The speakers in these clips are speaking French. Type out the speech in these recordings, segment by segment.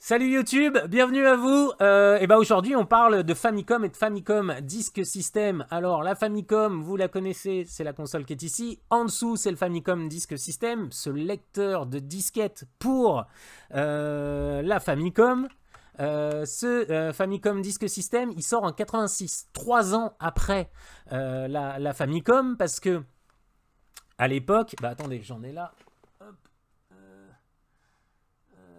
Salut YouTube, bienvenue à vous. Et ben aujourd'hui on parle de Famicom et de Famicom Disk System. Alors la Famicom, vous la connaissez, c'est la console qui est ici. En dessous c'est le Famicom Disk System, ce lecteur de disquettes pour la Famicom. Ce Famicom Disk System, il sort en 86, 3 ans après la Famicom, parce que à l'époque, bah attendez, j'en ai là. Hop.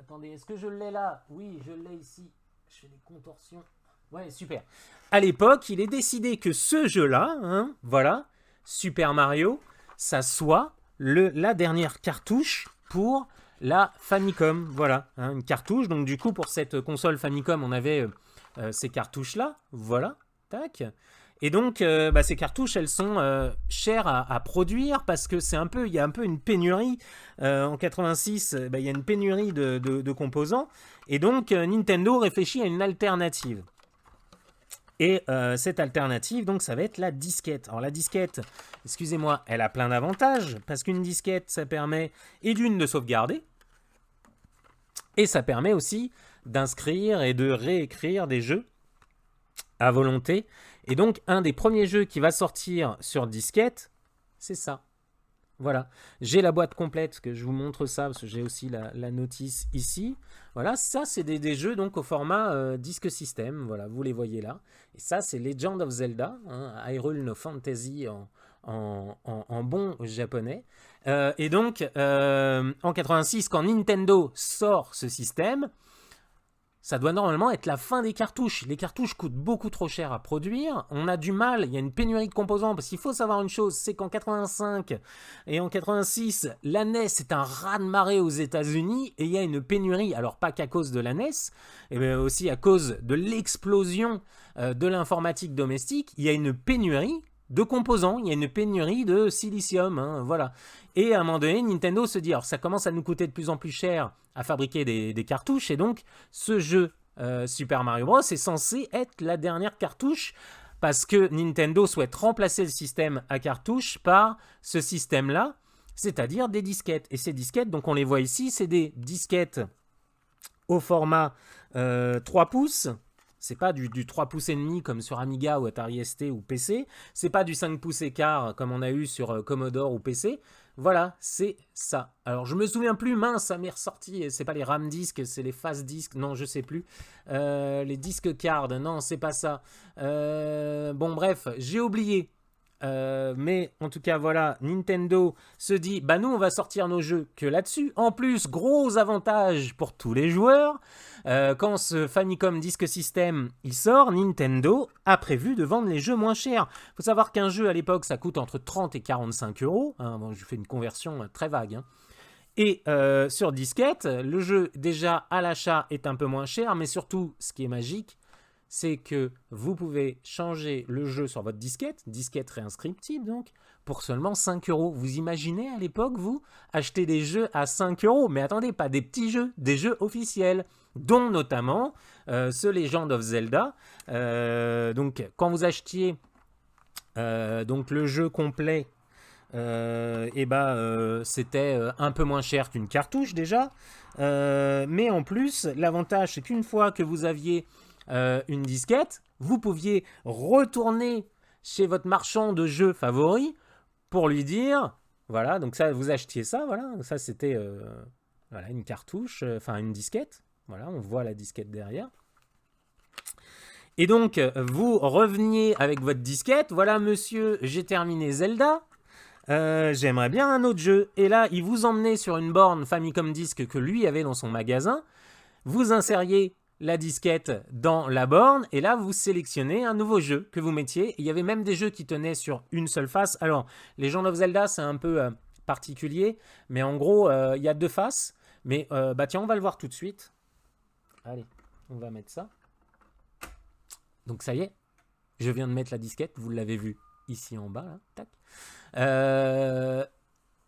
Attendez, est-ce que je l'ai là? Oui, je l'ai ici. Je fais des contorsions. Ouais, super. À l'époque, il est décidé que ce jeu-là, hein, voilà, Super Mario, ça soit la dernière cartouche pour la Famicom. Voilà, hein, une cartouche. Donc du coup, pour cette console Famicom, on avait ces cartouches-là. Voilà, tac. Et donc, ces cartouches, elles sont chères à produire parce que il y a un peu une pénurie. En 86, il y a une pénurie de composants. Et donc, Nintendo réfléchit à une alternative. Et cette alternative, donc, ça va être la disquette. Alors, la disquette, excusez-moi, elle a plein d'avantages parce qu'une disquette, ça permet, et d'une, de sauvegarder, et ça permet aussi d'inscrire et de réécrire des jeux à volonté. Et donc, un des premiers jeux qui va sortir sur disquette, c'est ça. Voilà. J'ai la boîte complète, que je vous montre ça, parce que j'ai aussi la notice ici. Voilà, ça, c'est des jeux donc au format disque système. Voilà, vous les voyez là. Et ça, c'est Legend of Zelda, hein, Hyrule no Fantasy en bon japonais. Et donc, en 86, quand Nintendo sort ce système, ça doit normalement être la fin des cartouches. Les cartouches coûtent beaucoup trop cher à produire. On a du mal, il y a une pénurie de composants. Parce qu'il faut savoir une chose, c'est qu'en 85 et en 86, la NES est un raz-de-marée aux États-Unis et il y a une pénurie. Alors pas qu'à cause de la NES, mais aussi à cause de l'explosion de l'informatique domestique. Il y a une pénurie de composants, il y a une pénurie de silicium, hein, voilà. Et à un moment donné, Nintendo se dit, alors ça commence à nous coûter de plus en plus cher à fabriquer des cartouches, et donc ce jeu Super Mario Bros est censé être la dernière cartouche, parce que Nintendo souhaite remplacer le système à cartouche par ce système-là, c'est-à-dire des disquettes. Et ces disquettes, donc on les voit ici, c'est des disquettes au format 3 pouces. C'est pas du 3 pouces et demi comme sur Amiga ou Atari ST ou PC. C'est pas du 5 pouces et quart comme on a eu sur Commodore ou PC. Voilà, c'est ça. Alors je me souviens plus, mince, ça m'est ressorti. C'est pas les RAM disques, c'est les fast disques. Non, je sais plus. Les disques cards, non, c'est pas ça. Bon, bref, j'ai oublié. Mais en tout cas, voilà, Nintendo se dit, bah nous, on va sortir nos jeux que là-dessus. En plus, gros avantage pour tous les joueurs. Quand ce Famicom Disk System il sort, Nintendo a prévu de vendre les jeux moins chers. Il faut savoir qu'un jeu à l'époque, ça coûte entre 30 et 45 euros. Hein, bon, je fais une conversion très vague. Hein. Et sur disquette, le jeu déjà à l'achat est un peu moins cher, mais surtout, ce qui est magique, c'est que vous pouvez changer le jeu sur votre disquette réinscriptible donc, pour seulement 5 euros. Vous imaginez à l'époque, vous, acheter des jeux à 5 euros? Mais attendez, pas des petits jeux, des jeux officiels, dont notamment ce Legend of Zelda. Donc, quand vous achetiez donc le jeu complet, c'était un peu moins cher qu'une cartouche déjà. Mais en plus, l'avantage, c'est qu'une fois que vous aviez une disquette, vous pouviez retourner chez votre marchand de jeux favori pour lui dire, voilà, donc ça, vous achetiez ça, voilà, ça c'était voilà, une cartouche, enfin une disquette, voilà, on voit la disquette derrière. Et donc, vous reveniez avec votre disquette, voilà monsieur, j'ai terminé Zelda, j'aimerais bien un autre jeu. Et là, il vous emmenait sur une borne Famicom Disk que lui avait dans son magasin, vous insériez la disquette dans la borne et là vous sélectionnez un nouveau jeu que vous mettiez. Il y avait même des jeux qui tenaient sur une seule face. Alors les Legend of Zelda c'est un peu particulier, mais en gros il y a deux faces. Mais tiens, on va le voir tout de suite. Allez, on va mettre ça. Donc ça y est, je viens de mettre la disquette, vous l'avez vu ici en bas là. Tac.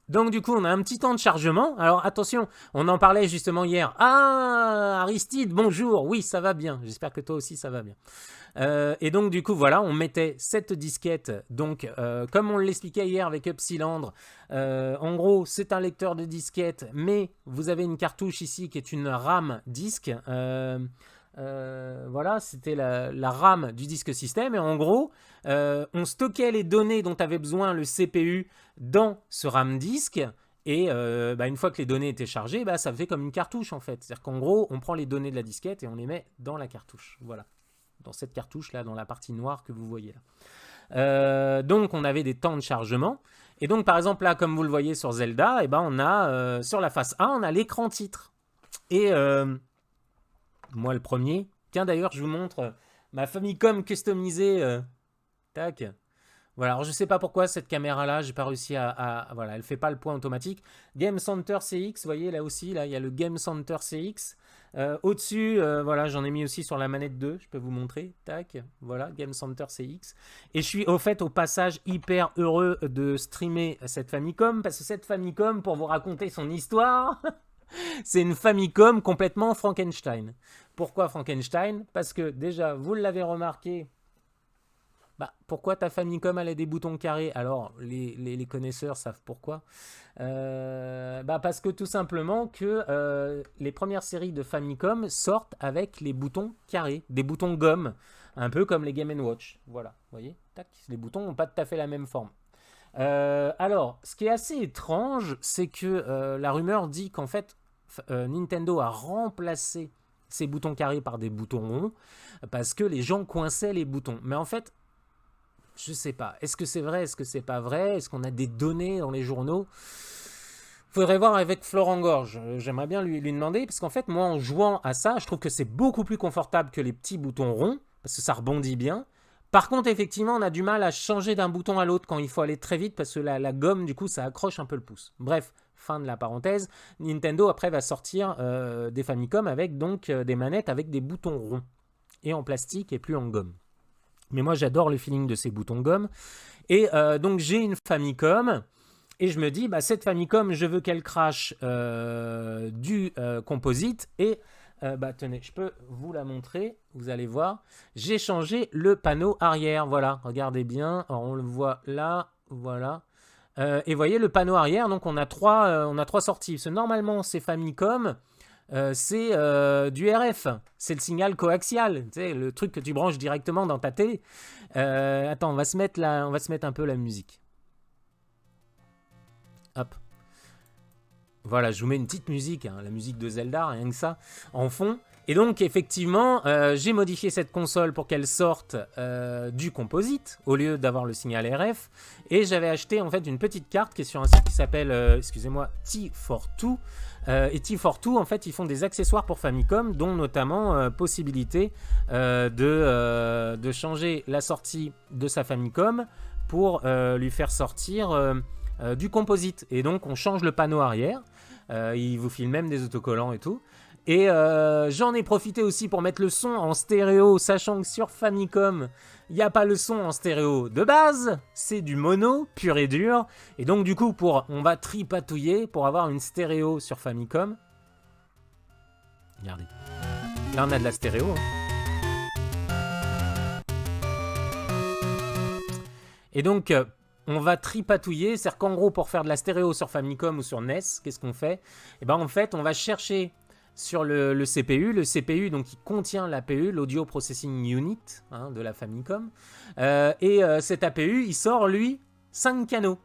Donc du coup, on a un petit temps de chargement. Alors attention, on en parlait justement hier. Ah, Aristide, bonjour. Oui, ça va bien. J'espère que toi aussi, ça va bien. Et donc du coup, voilà, on mettait cette disquette. Donc, comme on l'expliquait hier avec Upsilandre, en gros, c'est un lecteur de disquette, mais vous avez une cartouche ici qui est une RAM disque. Voilà, c'était la RAM du disque système. Et en gros, on stockait les données dont avait besoin le CPU dans ce RAM disque. Et une fois que les données étaient chargées, ça fait comme une cartouche en fait. C'est-à-dire qu'en gros, on prend les données de la disquette et on les met dans la cartouche. Voilà. Dans cette cartouche là, dans la partie noire que vous voyez là. Donc on avait des temps de chargement. Et donc par exemple là, comme vous le voyez sur Zelda, on a sur la face A, on a l'écran titre. Et moi le premier. Tiens d'ailleurs, je vous montre ma Famicom customisée. Tac. Voilà, alors je sais pas pourquoi cette caméra-là, j'ai pas réussi voilà, elle fait pas le point automatique. Game Center CX, vous voyez là aussi, là il y a le Game Center CX. Au-dessus, voilà, j'en ai mis aussi sur la manette 2, je peux vous montrer. Tac, voilà, Game Center CX. Et je suis au passage hyper heureux de streamer cette Famicom, parce que cette Famicom, pour vous raconter son histoire, c'est une Famicom complètement Frankenstein. Pourquoi Frankenstein? Parce que déjà, vous l'avez remarqué, pourquoi ta Famicom elle a des boutons carrés? Alors les connaisseurs savent pourquoi. Parce que tout simplement que les premières séries de Famicom sortent avec les boutons carrés, des boutons gomme, un peu comme les Game & Watch. Voilà, vous voyez, tac, les boutons n'ont pas tout à fait la même forme. Alors, ce qui est assez étrange, c'est que la rumeur dit qu'en fait Nintendo a remplacé ces boutons carrés par des boutons ronds parce que les gens coinçaient les boutons. Mais en fait, je sais pas. Est-ce que c'est vrai? Est-ce que c'est pas vrai? Est-ce qu'on a des données dans les journaux? Faudrait voir avec Florent Gorge. J'aimerais bien lui demander, parce qu'en fait, moi, en jouant à ça, je trouve que c'est beaucoup plus confortable que les petits boutons ronds, parce que ça rebondit bien. Par contre, effectivement, on a du mal à changer d'un bouton à l'autre quand il faut aller très vite, parce que la gomme, du coup, ça accroche un peu le pouce. Bref, fin de la parenthèse. Nintendo, après, va sortir des Famicom avec donc des manettes avec des boutons ronds, et en plastique et plus en gomme. Mais moi, j'adore le feeling de ces boutons gomme. Et donc, j'ai une Famicom. Et je me dis, cette Famicom, je veux qu'elle crache du composite. Et tenez, je peux vous la montrer. Vous allez voir. J'ai changé le panneau arrière. Voilà, regardez bien. Alors, on le voit là. Voilà. Et voyez le panneau arrière. Donc, on a trois sorties. Parce que normalement, ces Famicom... c'est du RF, c'est le signal coaxial, tu sais, le truc que tu branches directement dans ta télé. Attends, on va se mettre un peu la musique. Hop. Voilà, je vous mets une petite musique, la musique de Zelda, rien que ça, en fond. Et donc, effectivement, j'ai modifié cette console pour qu'elle sorte du composite, au lieu d'avoir le signal RF. Et j'avais acheté, en fait, une petite carte qui est sur un site qui s'appelle, T42. Et T42, en fait, ils font des accessoires pour Famicom, dont notamment possibilité de changer la sortie de sa Famicom pour lui faire sortir du composite. Et donc, on change le panneau arrière. Il vous file même des autocollants et tout. Et j'en ai profité aussi pour mettre le son en stéréo, sachant que sur Famicom, il n'y a pas le son en stéréo de base, c'est du mono, pur et dur. Et donc du coup, on va tripatouiller pour avoir une stéréo sur Famicom. Regardez. Là, on a de la stéréo. Et donc... on va tripatouiller, c'est-à-dire qu'en gros, pour faire de la stéréo sur Famicom ou sur NES, qu'est-ce qu'on fait? En fait, on va chercher sur le CPU, donc qui contient l'APU, l'Audio Processing Unit de la Famicom. Cet APU, il sort, lui, 5 canaux.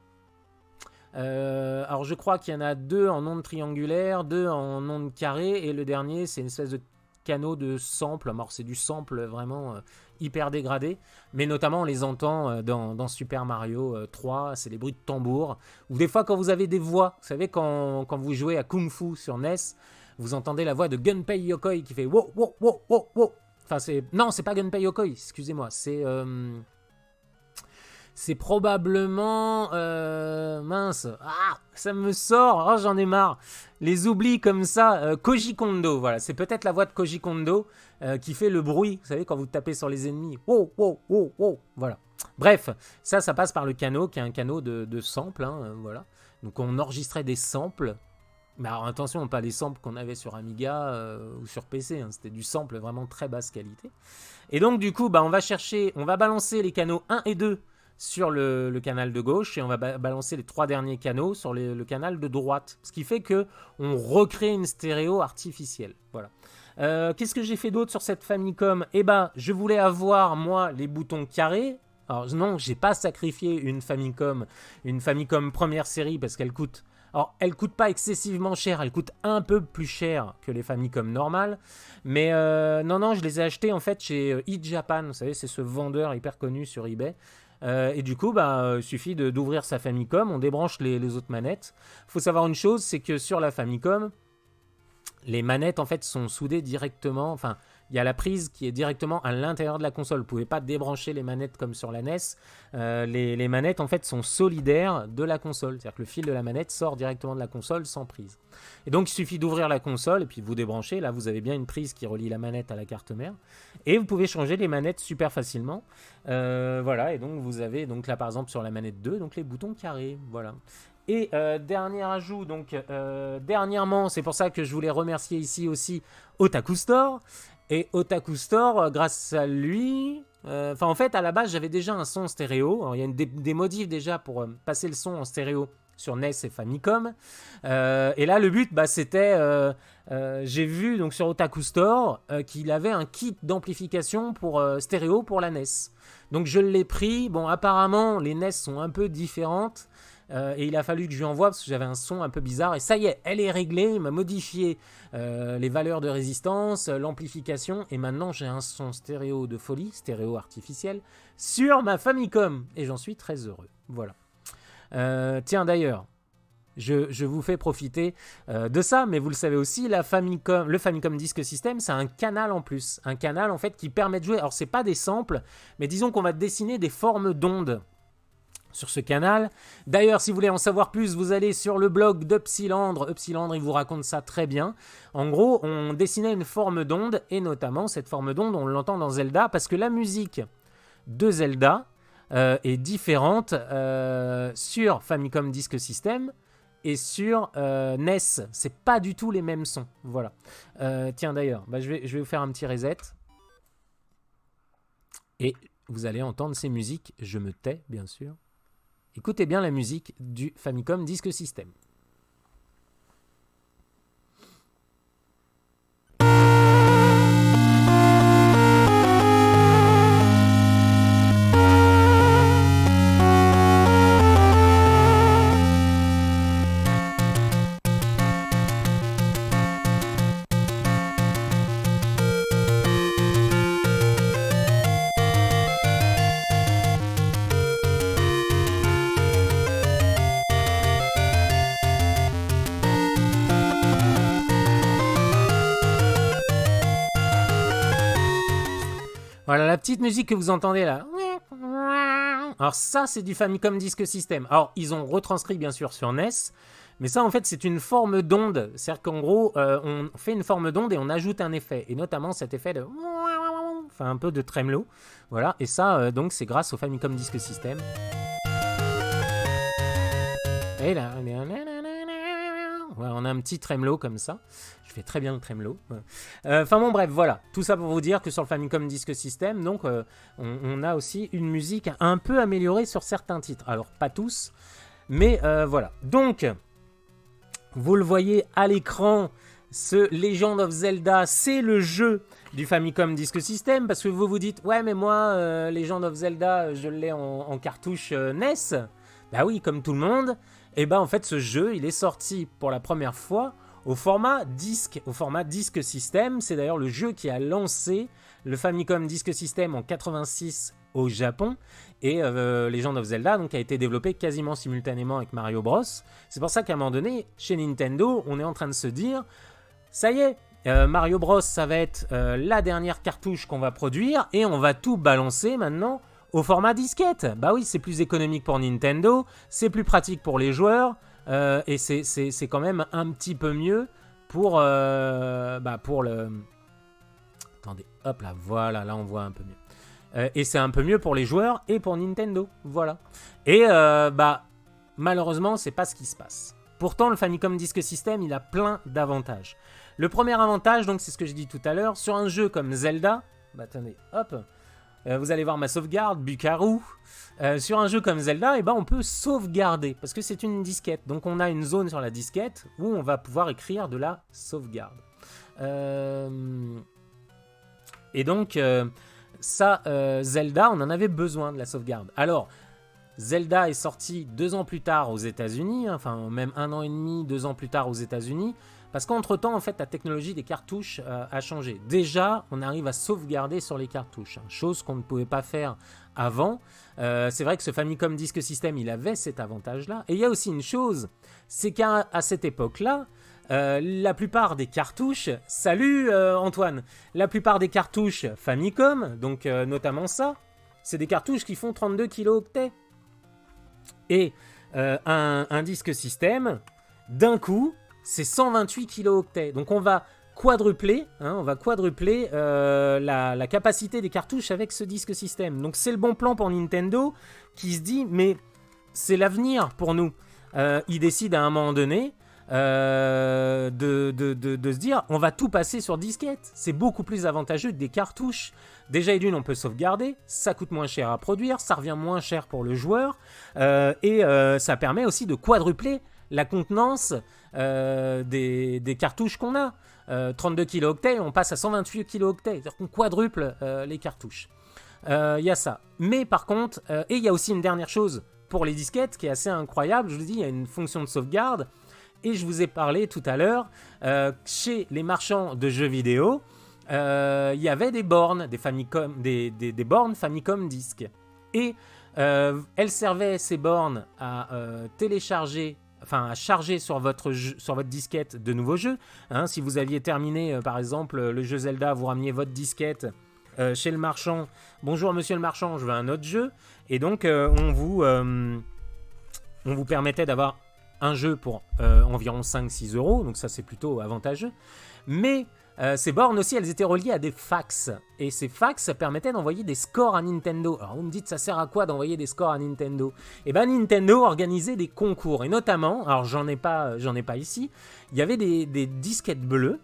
Alors, je crois qu'il y en a 2 en onde triangulaire, 2 en onde carrée, et le dernier, c'est une espèce de canaux de sample. Alors, c'est du sample vraiment... hyper dégradé, mais notamment on les entend dans Super Mario 3, c'est les bruits de tambour, ou des fois quand vous avez des voix, vous savez quand vous jouez à Kung Fu sur NES, vous entendez la voix de Gunpei Yokoi qui fait wow, wow, wow, wow, wow. Enfin c'est pas Gunpei Yokoi, excusez-moi, c'est probablement... mince, ça me sort, j'en ai marre. Les oublis comme ça, Koji Kondo, voilà, c'est peut-être la voix de Koji Kondo qui fait le bruit, vous savez, quand vous tapez sur les ennemis. Wow, wow, wow, wow, voilà. Bref, ça passe par le canot, qui est un canot de sample, voilà. Donc on enregistrait des samples. Mais alors attention, pas les samples qu'on avait sur Amiga ou sur PC, hein. C'était du sample vraiment très basse qualité. Et donc du coup, bah, on va balancer les canaux 1 et 2 sur le canal de gauche et on va balancer les 3 derniers canaux sur le canal de droite. Ce qui fait que on recrée une stéréo artificielle. Voilà. Qu'est-ce que j'ai fait d'autre sur cette Famicom? Eh ben, je voulais avoir, moi, les boutons carrés. Alors non, j'ai pas sacrifié une Famicom première série parce qu'elle coûte... Alors, elle coûte pas excessivement cher, elle coûte un peu plus cher que les Famicom normales. Mais non, je les ai achetées en fait chez eJapan. Vous savez, c'est ce vendeur hyper connu sur eBay. Et du coup, il suffit d'ouvrir sa Famicom, on débranche les autres manettes. Il faut savoir une chose, c'est que sur la Famicom, les manettes en fait sont soudées directement. Enfin, il y a la prise qui est directement à l'intérieur de la console. Vous ne pouvez pas débrancher les manettes comme sur la NES. Les manettes en fait sont solidaires de la console. C'est-à-dire que le fil de la manette sort directement de la console sans prise. Et donc il suffit d'ouvrir la console et puis vous débranchez. Là vous avez bien une prise qui relie la manette à la carte mère. Et vous pouvez changer les manettes super facilement. Voilà, et donc vous avez donc là par exemple sur la manette 2, donc les boutons carrés. Voilà. Et dernier ajout, donc dernièrement, c'est pour ça que je voulais remercier ici aussi Otaku Store. Et Otaku Store, grâce à lui... en fait, à la base, j'avais déjà un son stéréo. Alors, il y a des modifs déjà pour passer le son en stéréo sur NES et Famicom. Et là, le but, c'était... j'ai vu donc, sur Otaku Store qu'il avait un kit d'amplification pour stéréo pour la NES. Donc, je l'ai pris. Bon, apparemment, les NES sont un peu différentes. Et il a fallu que je lui envoie parce que j'avais un son un peu bizarre. Et ça y est, elle est réglée. Il m'a modifié les valeurs de résistance, l'amplification. Et maintenant, j'ai un son stéréo de folie, stéréo artificiel, sur ma Famicom. Et j'en suis très heureux. Voilà. Tiens, d'ailleurs, je vous fais profiter de ça. Mais vous le savez aussi, le Famicom Disk System, c'est un canal en plus. Un canal, en fait, qui permet de jouer. Alors, c'est pas des samples, mais disons qu'on va dessiner des formes d'ondes sur ce canal. D'ailleurs, si vous voulez en savoir plus, vous allez sur le blog d'Upsilandre. Upsilandre, il vous raconte ça très bien. En gros, on dessinait une forme d'onde, et notamment cette forme d'onde, on l'entend dans Zelda, parce que la musique de Zelda est différente sur Famicom Disk System et sur NES. C'est pas du tout les mêmes sons. Voilà. Tiens, d'ailleurs, je vais vous faire un petit reset. Et vous allez entendre ces musiques. Je me tais, bien sûr. Écoutez bien la musique du Famicom Disk System. Voilà la petite musique que vous entendez là. Alors ça, c'est du Famicom Disk System. Alors, ils ont retranscrit bien sûr sur NES, mais ça en fait c'est une forme d'onde. C'est-à-dire qu'en gros, on fait une forme d'onde et on ajoute un effet. Et notamment cet effet de... Enfin un peu de tremolo. Voilà, et ça donc c'est grâce au Famicom Disk System. Et là... Voilà, on a un petit tremolo comme ça. Je fais très bien le tremolo. Enfin bon, bref, voilà. Tout ça pour vous dire que sur le Famicom Disk System, donc, on a aussi une musique un peu améliorée sur certains titres. Alors, pas tous, mais voilà. Donc, vous le voyez à l'écran, ce Legend of Zelda, c'est le jeu du Famicom Disk System, parce que vous vous dites, ouais, mais moi, Legend of Zelda, je l'ai en cartouche NES. Bah oui, comme tout le monde. Et ben en fait, ce jeu, il est sorti pour la première fois au format disque system. C'est d'ailleurs le jeu qui a lancé le Famicom Disk System en 86 au Japon. Et Legend of Zelda donc, a été développé quasiment simultanément avec Mario Bros. C'est pour ça qu'à un moment donné, chez Nintendo, on est en train de se dire, ça y est, Mario Bros, ça va être la dernière cartouche qu'on va produire et on va tout balancer maintenant au format disquette. Bah oui, c'est plus économique pour Nintendo, c'est plus pratique pour les joueurs, et c'est quand même un petit peu mieux pour le... Attendez, hop là, voilà, là on voit un peu mieux. Et c'est un peu mieux pour les joueurs et pour Nintendo, voilà. Et malheureusement, c'est pas ce qui se passe. Pourtant, le Famicom Disk System, il a plein d'avantages. Le premier avantage, donc c'est ce que j'ai dit tout à l'heure, sur un jeu comme Zelda, bah attendez, hop, vous allez voir ma sauvegarde, Bukaru. Sur un jeu comme Zelda, eh ben, on peut sauvegarder, parce que c'est une disquette. Donc on a une zone sur la disquette où on va pouvoir écrire de la sauvegarde. Et donc, Zelda, on en avait besoin de la sauvegarde. Alors, Zelda est sorti 2 ans plus tard aux États-Unis, enfin même 1 an et demi, 2 ans plus tard aux États-Unis, parce qu'entre-temps, en fait, la technologie des cartouches a changé. Déjà, on arrive à sauvegarder sur les cartouches, chose qu'on ne pouvait pas faire avant. C'est vrai que ce Famicom Disk System, il avait cet avantage-là. Et il y a aussi une chose, c'est qu'à cette époque-là, la plupart des cartouches, salut Antoine, la plupart des cartouches Famicom, donc notamment ça, c'est des cartouches qui font 32 kilooctets. Et un disque système, d'un coup, c'est 128 kilooctets. Donc on va quadrupler, la capacité des cartouches avec ce disque système. Donc c'est le bon plan pour Nintendo qui se dit, mais c'est l'avenir pour nous. Il décide à un moment donné de se dire, on va tout passer sur disquette. C'est beaucoup plus avantageux que des cartouches. Déjà et d'une, on peut sauvegarder, ça coûte moins cher à produire, ça revient moins cher pour le joueur, et ça permet aussi de quadrupler la contenance des cartouches qu'on a. 32 kilooctets, on passe à 128 kilooctets, c'est-à-dire qu'on quadruple les cartouches. Il y a ça. Mais par contre, et il y a aussi une dernière chose pour les disquettes qui est assez incroyable, je vous dis, il y a une fonction de sauvegarde, et je vous ai parlé tout à l'heure, chez les marchands de jeux vidéo, il y avait des bornes, des bornes Famicom Disk. Et elles servaient, ces bornes, à télécharger, enfin à charger sur votre disquette de nouveaux jeux. Si vous aviez terminé, par exemple, le jeu Zelda, vous rameniez votre disquette chez le marchand. Bonjour monsieur le marchand, je veux un autre jeu. Et donc on vous permettait d'avoir un jeu pour environ 5-6 euros, donc ça c'est plutôt avantageux. Mais ces bornes aussi, elles étaient reliées à des fax. Et ces fax, ça permettait d'envoyer des scores à Nintendo. Alors vous me dites, ça sert à quoi d'envoyer des scores à Nintendo? Eh bien Nintendo organisait des concours. Et notamment, alors j'en ai pas ici, il y avait des disquettes bleues.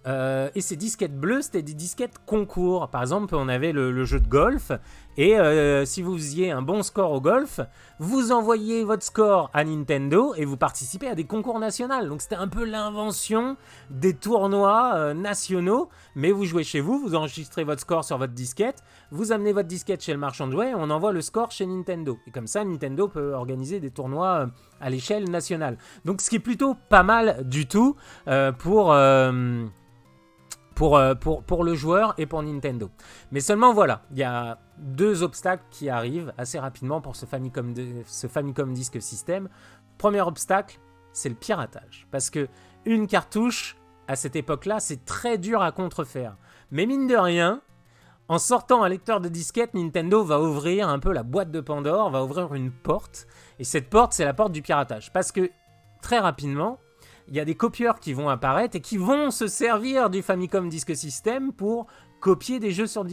Et ces disquettes bleues, c'était des disquettes concours. Par exemple, on avait le jeu de golf. Et si vous faisiez un bon score au golf, vous envoyez votre score à Nintendo et vous participez à des concours nationaux. Donc c'était un peu l'invention des tournois nationaux. Mais vous jouez chez vous, vous enregistrez votre score sur votre disquette, vous amenez votre disquette chez le marchand de jouets et on envoie le score chez Nintendo. Et comme ça, Nintendo peut organiser des tournois à l'échelle nationale. Donc ce qui est plutôt pas mal du tout pour le joueur et pour Nintendo. Mais seulement voilà, il y a 2 obstacles qui arrivent assez rapidement pour ce Famicom Disk System. Premier obstacle, c'est le piratage. Parce que une cartouche, à cette époque-là, c'est très dur à contrefaire. Mais mine de rien, en sortant un lecteur de disquette, Nintendo va ouvrir un peu la boîte de Pandore, va ouvrir une porte. Et cette porte, c'est la porte du piratage. Parce que très rapidement, il y a des copieurs qui vont apparaître et qui vont se servir du Famicom Disk System pour copier des jeux sur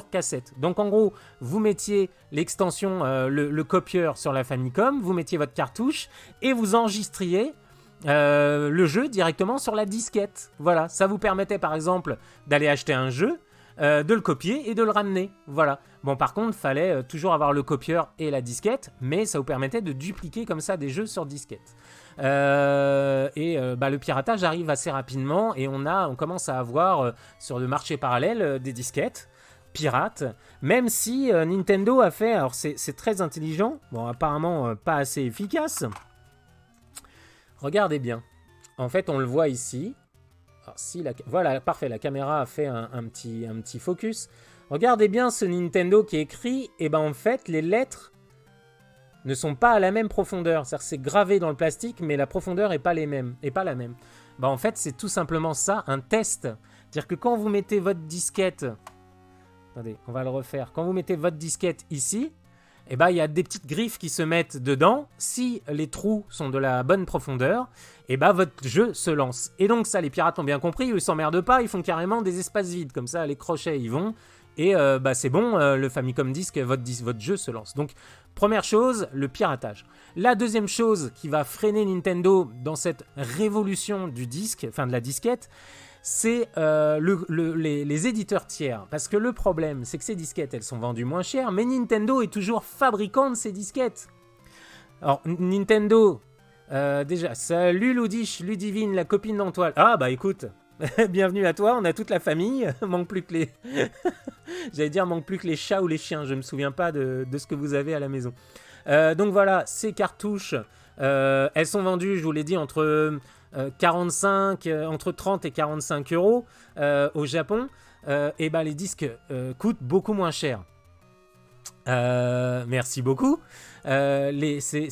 cassette. Donc en gros, vous mettiez l'extension, le copieur sur la Famicom, vous mettiez votre cartouche et vous enregistriez le jeu directement sur la disquette. Voilà, ça vous permettait par exemple d'aller acheter un jeu, de le copier et de le ramener. Voilà. Bon, par contre, fallait toujours avoir le copieur et la disquette, mais ça vous permettait de dupliquer comme ça des jeux sur disquette. Le piratage arrive assez rapidement et on commence à avoir sur le marché parallèle des disquettes pirates, même si Nintendo a fait, alors c'est très intelligent, bon apparemment pas assez efficace. Regardez bien, en fait on le voit ici. Alors, voilà, parfait, la caméra a fait un petit focus. Regardez bien ce Nintendo qui est écrit, et ben en fait les lettres ne sont pas à la même profondeur. C'est-à-dire que c'est gravé dans le plastique, mais la profondeur n'est pas la même. Ben en fait, c'est tout simplement ça, un test. C'est-à-dire que quand vous mettez votre disquette... Attendez, on va le refaire. Quand vous mettez votre disquette ici, et ben, il y a des petites griffes qui se mettent dedans. Si les trous sont de la bonne profondeur, et ben, votre jeu se lance. Et donc ça, les pirates ont bien compris, ils s'emmerdent pas, ils font carrément des espaces vides, comme ça les crochets y vont, et bah, c'est bon, le Famicom Disc, votre jeu se lance. Donc première chose, le piratage. La deuxième chose qui va freiner Nintendo dans cette révolution du disque, enfin de la disquette, c'est les éditeurs tiers. Parce que le problème, c'est que ces disquettes, elles sont vendues moins cher, mais Nintendo est toujours fabricant de ces disquettes. Alors, Nintendo, déjà, salut Ludish, Ludivine, la copine d'Antoine. Ah bah écoute, bienvenue à toi, on a toute la famille, manque plus que les... J'allais dire, manque plus que les chats ou les chiens, je me souviens pas de ce que vous avez à la maison. Donc voilà, ces cartouches, elles sont vendues, je vous l'ai dit, entre 30 et 45 euros au Japon. Et ben les disques coûtent beaucoup moins cher. Merci beaucoup. Ces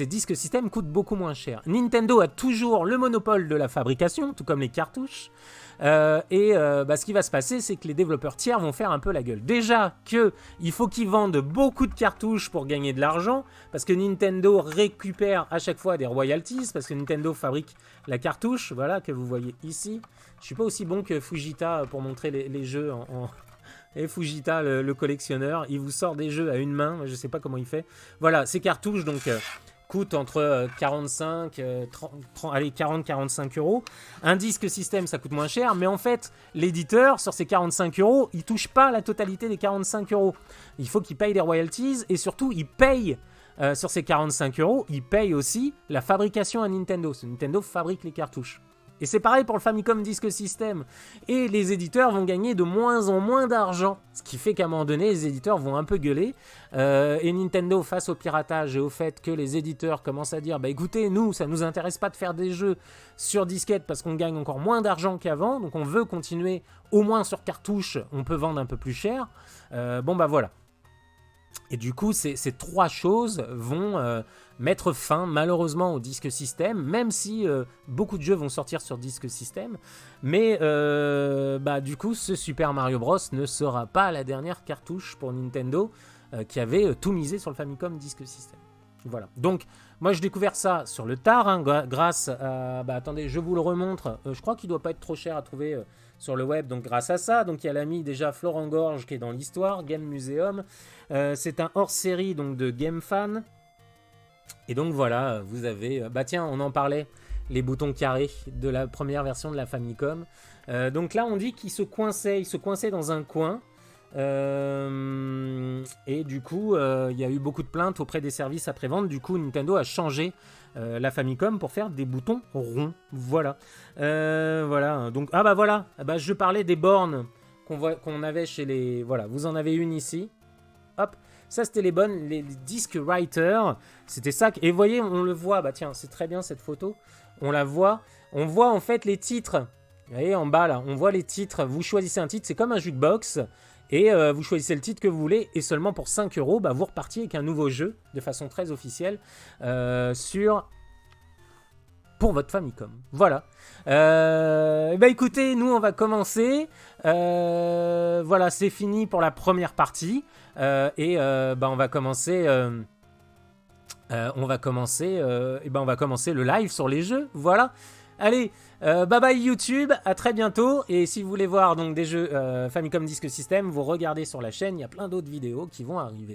disques système coûtent beaucoup moins cher. Nintendo a toujours le monopole de la fabrication, tout comme les cartouches. Ce qui va se passer, c'est que les développeurs tiers vont faire un peu la gueule. Déjà qu'il faut qu'ils vendent beaucoup de cartouches pour gagner de l'argent, parce que Nintendo récupère à chaque fois des royalties, parce que Nintendo fabrique la cartouche, voilà, que vous voyez ici. Je suis pas aussi bon que Fujita pour montrer les jeux en... Et Fujita, le collectionneur, il vous sort des jeux à une main, je sais pas comment il fait. Voilà, ces cartouches donc coûtent entre 40-45 euros. Un disque système, ça coûte moins cher, mais en fait, l'éditeur, sur ces 45 euros, il touche pas la totalité des 45 euros. Il faut qu'il paye des royalties, et surtout, il paye, sur ces 45 euros, il paye aussi la fabrication à Nintendo. Nintendo fabrique les cartouches. Et c'est pareil pour le Famicom Disk System. Et les éditeurs vont gagner de moins en moins d'argent. Ce qui fait qu'à un moment donné, les éditeurs vont un peu gueuler. Et Nintendo, face au piratage et au fait que les éditeurs commencent à dire « Bah écoutez, nous, ça nous intéresse pas de faire des jeux sur disquette parce qu'on gagne encore moins d'argent qu'avant. Donc on veut continuer, au moins sur cartouche, on peut vendre un peu plus cher. » Bon bah voilà. Et du coup, ces trois choses vont mettre fin malheureusement au disque système, même si beaucoup de jeux vont sortir sur disque système. Mais du coup, ce Super Mario Bros ne sera pas la dernière cartouche pour Nintendo qui avait tout misé sur le Famicom Disk System. Voilà. Donc, moi, j'ai découvert ça sur le tard, hein, grâce à... attendez, je vous le remontre. Je crois qu'il ne doit pas être trop cher à trouver sur le web, donc grâce à ça. Donc, il y a l'ami déjà Florent Gorge qui est dans l'histoire, Game Museum. C'est un hors-série donc de Game Fan. Et donc, voilà, vous avez... tiens, on en parlait, les boutons carrés de la première version de la Famicom. Donc là, on dit qu'il se coinçait dans un coin. Et du coup, il y a eu beaucoup de plaintes auprès des services après-vente. Du coup, Nintendo a changé la Famicom pour faire des boutons ronds. Voilà. Voilà. Donc, voilà. Je parlais des bornes qu'on avait chez les... Voilà, vous en avez une ici. Hop. Ça, c'était les disques writer. C'était ça. Et vous voyez, on le voit. Tiens, c'est très bien cette photo. On la voit. On voit en fait les titres. Vous voyez, en bas, là, on voit les titres. Vous choisissez un titre. C'est comme un jukebox. Et vous choisissez le titre que vous voulez. Et seulement pour 5 euros, vous repartiez avec un nouveau jeu de façon très officielle pour votre Famicom. Voilà. Écoutez, nous, on va commencer. Voilà, c'est fini pour la première partie. On va commencer... on va commencer le live sur les jeux. Voilà. Allez, bye bye YouTube, à très bientôt. Et si vous voulez voir donc des jeux Famicom Disk System, vous regardez sur la chaîne, il y a plein d'autres vidéos qui vont arriver.